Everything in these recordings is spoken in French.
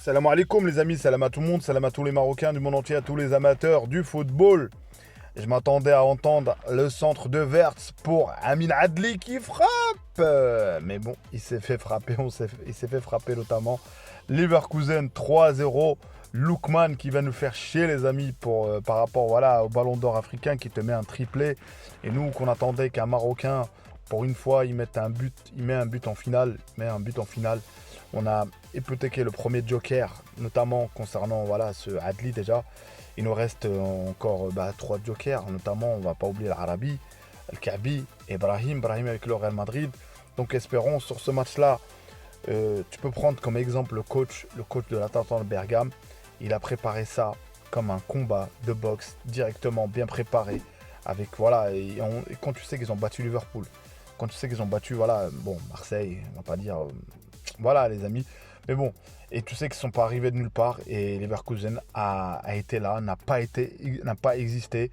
Salam alaikum les amis, salam à tout le monde, salam à tous les Marocains du monde entier, à tous les amateurs du football. Je m'attendais à entendre le centre de Verts pour Amin Adli qui frappe. Mais bon, il s'est fait frapper, il s'est fait frapper notamment Leverkusen 3-0. Lookman qui va nous faire chier les amis par rapport voilà, au ballon d'or africain qui te met un triplé. Et nous qu'on attendait qu'un Marocain, pour une fois, il met un but en finale. On a hypothéqué le premier joker, notamment concernant voilà, ce Adli déjà. Il nous reste encore 3 jokers, notamment on va pas oublier l'Arabi, El Kabi et Brahim avec le Real Madrid. Donc espérons sur ce match-là, tu peux prendre comme exemple le coach de l'Atalanta de Bergame. Il a préparé ça comme un combat de boxe directement bien préparé. Avec voilà, et quand tu sais qu'ils ont battu Liverpool, quand tu sais qu'ils ont battu voilà, bon Marseille, on va pas dire voilà les amis, mais bon, et tu sais qu'ils ne sont pas arrivés de nulle part et Leverkusen a été là, n'a pas existé.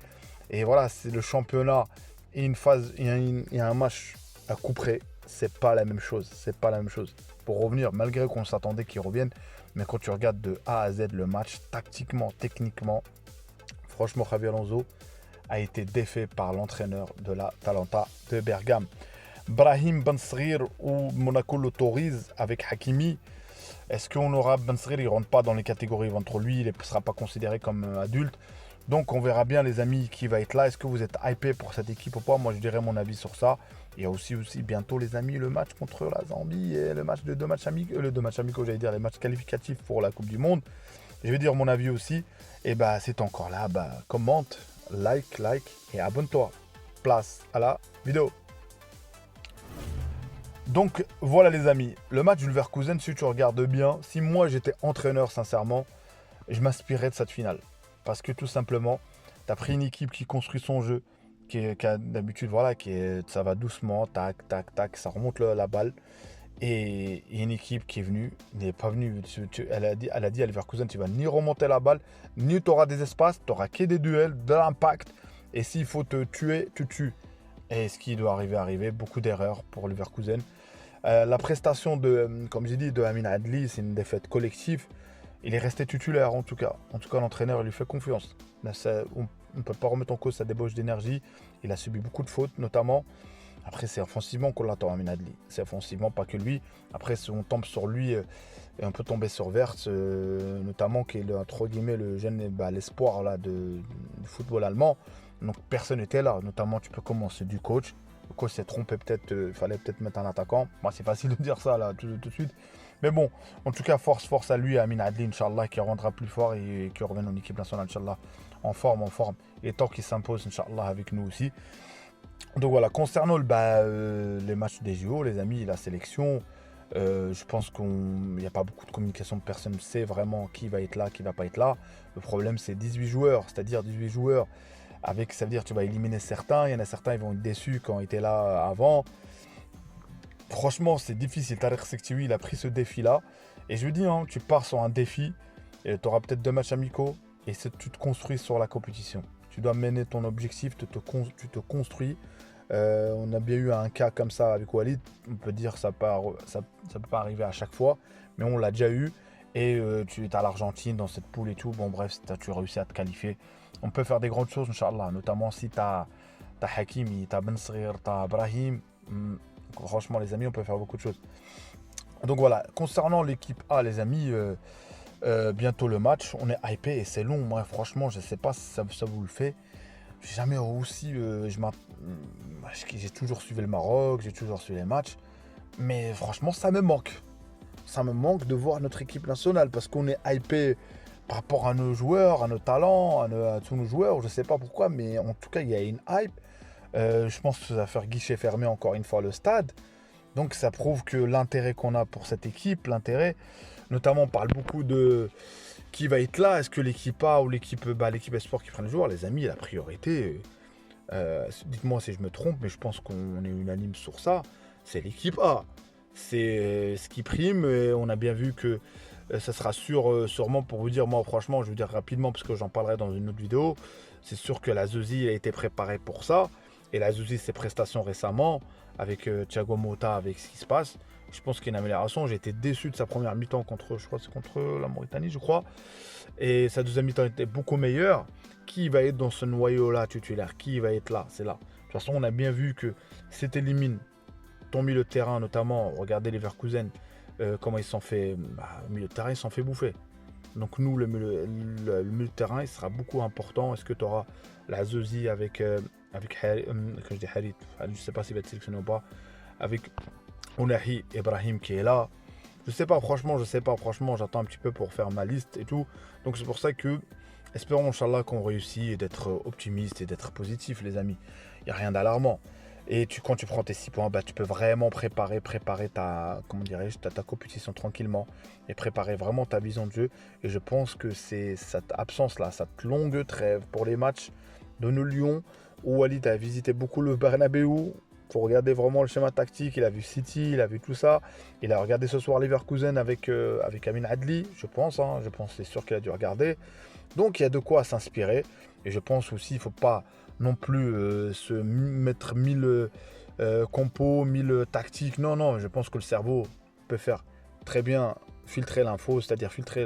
Et voilà, c'est le championnat et une phase, il y a un match à coup près, c'est pas la même chose, Pour revenir, malgré qu'on s'attendait qu'ils reviennent, mais quand tu regardes de A à Z le match, tactiquement, techniquement, franchement, Xabi Alonso a été défait par l'entraîneur de la Atalanta de Bergame. Brahim Bensrir ou Monaco l'autorise avec Hakimi. Est-ce qu'on aura Bensrir? Il ne rentre pas dans les catégories entre lui, il ne sera pas considéré comme adulte. Donc on verra bien les amis qui va être là. Est-ce que vous êtes hypé pour cette équipe ou pas? Moi je dirais mon avis sur ça. Il y a aussi bientôt les amis le match contre la Zambie et le match de deux matchs amicaux, j'allais dire les matchs qualificatifs pour la Coupe du Monde. Je vais dire mon avis aussi. Et c'est encore là, commente, like et abonne-toi. Place à la vidéo. Donc voilà les amis, le match du Leverkusen, si tu regardes bien, si moi j'étais entraîneur sincèrement, je m'inspirais de cette finale. Parce que tout simplement, tu as pris une équipe qui construit son jeu, qui a d'habitude, voilà, ça va doucement, tac, ça remonte la balle. Et il y a une équipe qui est venue, n'est pas venue, elle a dit à Leverkusen, tu vas ni remonter la balle, ni tu auras des espaces, tu auras que des duels, de l'impact. Et s'il faut te tuer, tu tues. Et ce qui doit arriver, beaucoup d'erreurs pour Leverkusen. La prestation comme j'ai dit, de Amin Adli, c'est une défaite collective. Il est resté titulaire en tout cas. En tout cas, l'entraîneur il lui fait confiance. Là, on ne peut pas remettre en cause sa débauche d'énergie. Il a subi beaucoup de fautes, notamment. Après, c'est offensivement qu'on l'attend, Amin Adli. C'est offensivement, pas que lui. Après, si on tombe sur lui, et on peut tomber sur Verts, notamment qui est entre guillemets le jeune, l'espoir là, du football allemand. Donc personne n'était là. Notamment, tu peux commencer du coach. Le coach s'est trompé peut-être, il fallait peut-être mettre un attaquant. C'est facile de dire ça là tout de suite. Mais bon, en tout cas, force à lui, à Amin Adli, Inch'Allah, qui rendra plus fort et qui revienne en équipe nationale, Inch'Allah, en forme. Il est temps qu'il s'impose, Inch'Allah, avec nous aussi. Donc voilà, concernant les matchs des JO, les amis, la sélection, je pense qu'il n'y a pas beaucoup de communication, personne ne sait vraiment qui va être là, qui va pas être là. Le problème, c'est 18 joueurs, c'est-à-dire 18 joueurs. Ça veut dire que tu vas éliminer certains. Il y en a certains, ils vont être déçus quand ils étaient là avant. Franchement, c'est difficile. Tariq Sektiwi, il a pris ce défi-là. Et je lui dis, tu pars sur un défi. Tu auras peut-être 2 matchs amicaux. Et tu te construis sur la compétition. Tu dois mener ton objectif. Tu te construis. On a bien eu un cas comme ça avec Walid. On peut dire que ça peut pas arriver à chaque fois. Mais on l'a déjà eu. Et tu es à l'Argentine dans cette poule et tout. Bon bref, tu réussis à te qualifier. On peut faire des grandes choses, Inch'Allah. Notamment si tu as Hakimi, tu as Bensrir, tu as Brahim. Franchement, les amis, on peut faire beaucoup de choses. Donc voilà, concernant l'équipe A, les amis, bientôt le match. On est hypé et c'est long. Moi, franchement, je ne sais pas si ça vous le fait. J'ai jamais aussi... j'ai toujours suivi le Maroc, j'ai toujours suivi les matchs. Mais franchement, ça me manque. Ça me manque de voir notre équipe nationale parce qu'on est hypé par rapport à nos joueurs, à nos talents, à tous nos joueurs. Je ne sais pas pourquoi, mais en tout cas, il y a une hype. Je pense que ça va faire guichet fermé encore une fois le stade. Donc ça prouve que l'intérêt qu'on a pour cette équipe, notamment on parle beaucoup de qui va être là. Est-ce que l'équipe A ou l'équipe Esport qui prennent le joueur, les amis, la priorité, dites-moi si je me trompe, mais je pense qu'on est unanime sur ça, c'est l'équipe A. C'est ce qui prime et on a bien vu que ça sera sûrement pour vous dire, moi franchement je vais vous dire rapidement parce que j'en parlerai dans une autre vidéo, c'est sûr que la Zouzi a été préparée pour ça et la Zouzi ses prestations récemment avec Thiago Motta, avec ce qui se passe, Je pense qu'il y a une amélioration. J'ai été déçu de sa première mi-temps contre, je crois que c'est contre la Mauritanie, je crois. Et sa deuxième mi-temps était beaucoup meilleure. Qui va être dans ce noyau-là titulaire? Qui va être là? C'est là. De toute façon, on a bien vu que si tu élimines ton milieu de terrain, notamment, regardez les Leverkusen, comment ils s'en fait. Le milieu de terrain, ils s'en fait bouffer. Donc nous, le milieu de terrain, il sera beaucoup important. Est-ce que tu auras la Zeuzi avec Harit, quand je dis Harit, je ne sais pas s'il va être sélectionné ou pas, avec Ounahi Ibrahim qui est là. Je sais pas, franchement, j'attends un petit peu pour faire ma liste et tout. Donc c'est pour ça que, espérons, Inch'Allah, qu'on réussit et d'être optimiste et d'être positif, les amis. Il n'y a rien d'alarmant. Et quand tu prends tes 6 points, tu peux vraiment préparer ta, comment dirais-je, ta compétition tranquillement et préparer vraiment ta vision de jeu. Et je pense que c'est cette absence-là, cette longue trêve pour les matchs de nos Lions, où Walid a visité beaucoup le Bernabeu pour regarder vraiment le schéma tactique. Il a vu City, il a vu tout ça. Il a regardé ce soir Leverkusen avec Amin Adli, je pense. C'est sûr qu'il a dû regarder. Donc il y a de quoi s'inspirer. Et je pense aussi, il ne faut pas non plus se mettre 1000 compos, 1000 tactiques. Non, je pense que le cerveau peut faire très bien filtrer l'info, c'est-à-dire filtrer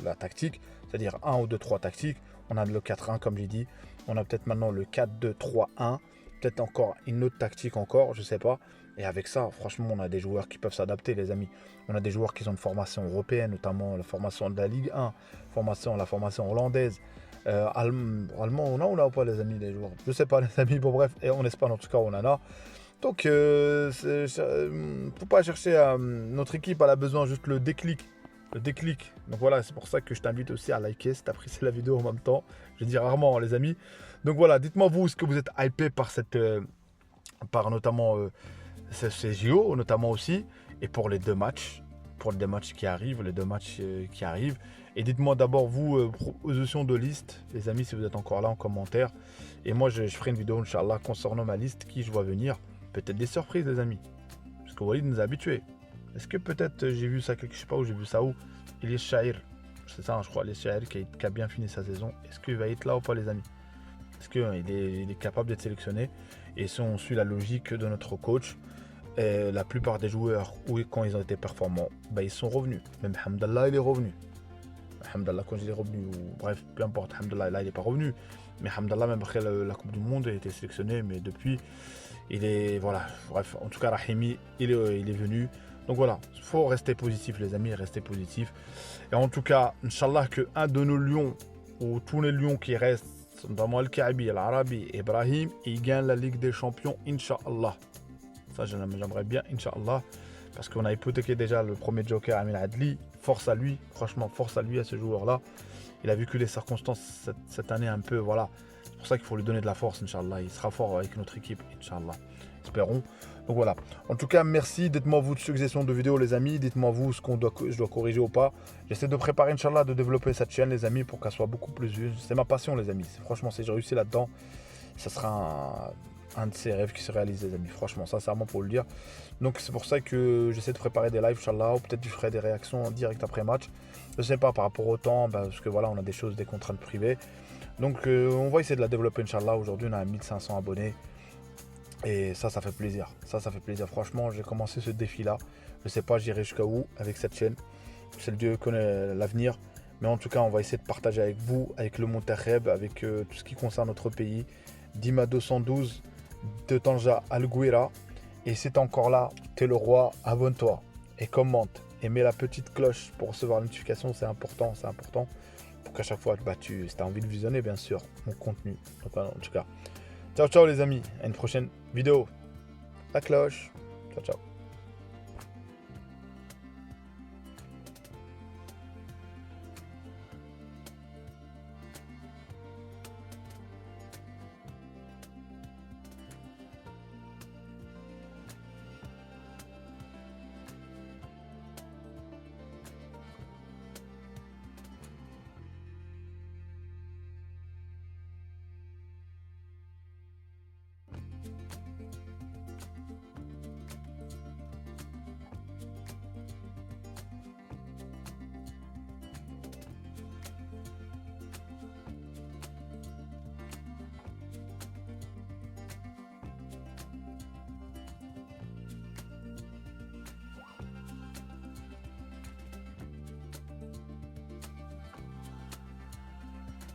la tactique, c'est-à-dire 1 ou 2, 3 tactiques. On a le 4-1 comme j'ai dit. On a peut-être maintenant le 4-2-3-1. Peut-être encore une autre tactique encore, je ne sais pas. Et avec ça, franchement, on a des joueurs qui peuvent s'adapter, les amis. On a des joueurs qui ont une formation européenne, notamment la formation de la Ligue 1, la formation hollandaise. Allemand, on a pas les amis des joueurs. Je sais pas les amis, bon bref, et en Espagne en tout cas on en a. Donc faut pas chercher notre équipe, elle a besoin juste le déclic. Le déclic. Donc voilà, c'est pour ça que je t'invite aussi à liker si tu apprécies la vidéo en même temps. Je dis rarement les amis. Donc voilà, dites-moi vous, est-ce que vous êtes hypé par par notamment ces JO, notamment aussi, et pour les deux matchs. Pour les deux matchs qui arrivent, Et dites-moi d'abord, vous, proposition de liste, les amis, si vous êtes encore là en commentaire. Et moi, je ferai une vidéo, Inch'Allah, concernant ma liste, qui je vois venir. Peut-être des surprises, les amis. Parce que Walid nous a habitués. Est-ce que peut-être j'ai vu ça, je sais pas où j'ai vu ça où. Il est Shahir. C'est ça, je crois, il est Shahir qui a bien fini sa saison. Est-ce qu'il va être là ou pas, les amis? Est-ce qu'il est capable d'être sélectionné? Et si on suit la logique de notre coach, la plupart des joueurs, quand ils ont été performants, ils sont revenus. Même Hamdallah, il est revenu. Hamdallah, quand il est revenu, ou bref, peu importe, Hamdallah, là, il n'est pas revenu. Mais Hamdallah, même après la Coupe du Monde, il a été sélectionné, mais depuis, il est, voilà, bref, en tout cas, Rahimi, il est venu. Donc voilà, il faut rester positif, les amis, rester positif. Et en tout cas, Inch'Allah, qu'un de nos lions, ou tous les lions qui restent, notamment Al-Kaabi, Al-Arabi, Ibrahim, il gagne la Ligue des Champions, Inch'Allah. Ça, j'aimerais bien, Inch'Allah, parce qu'on a hypothéqué déjà le premier joker, Amin Adli. Force à lui, franchement, force à lui, à ce joueur-là. Il a vécu les circonstances cette année un peu, voilà. C'est pour ça qu'il faut lui donner de la force, Inch'Allah. Il sera fort avec notre équipe, Inch'Allah. Espérons. Donc voilà. En tout cas, merci. Dites-moi vous de suggestions de vidéos, les amis. Dites-moi vous ce je dois corriger ou pas. J'essaie de préparer, Inch'Allah, de développer cette chaîne, les amis, pour qu'elle soit beaucoup plus vue. C'est ma passion, les amis. Franchement, si j'ai réussi là-dedans, ça sera un de ces rêves qui se réalise, les amis. Franchement, sincèrement, pour le dire. Donc c'est pour ça que j'essaie de préparer des lives, Inch'Allah, ou peut-être je ferai des réactions directes après match. Je sais pas par rapport au temps, parce que voilà, on a des choses, des contraintes privées. Donc on va essayer de la développer, Inch'Allah. Aujourd'hui, on a 1500 abonnés. Et ça fait plaisir. Ça fait plaisir. Franchement, j'ai commencé ce défi-là. Je sais pas, j'irai jusqu'à où avec cette chaîne. C'est le Dieu qui connaît l'avenir. Mais en tout cas, on va essayer de partager avec vous, avec le Monterreb, avec tout ce qui concerne notre pays. Dima 212 de Tanja Alguira. Et si t'es encore là, t'es le roi, abonne-toi et commente. Et mets la petite cloche pour recevoir la notification, c'est important. Pour qu'à chaque fois, si t'as envie de visionner, bien sûr, mon contenu. Donc voilà, en tout cas. Ciao les amis, à une prochaine vidéo. La cloche. Ciao.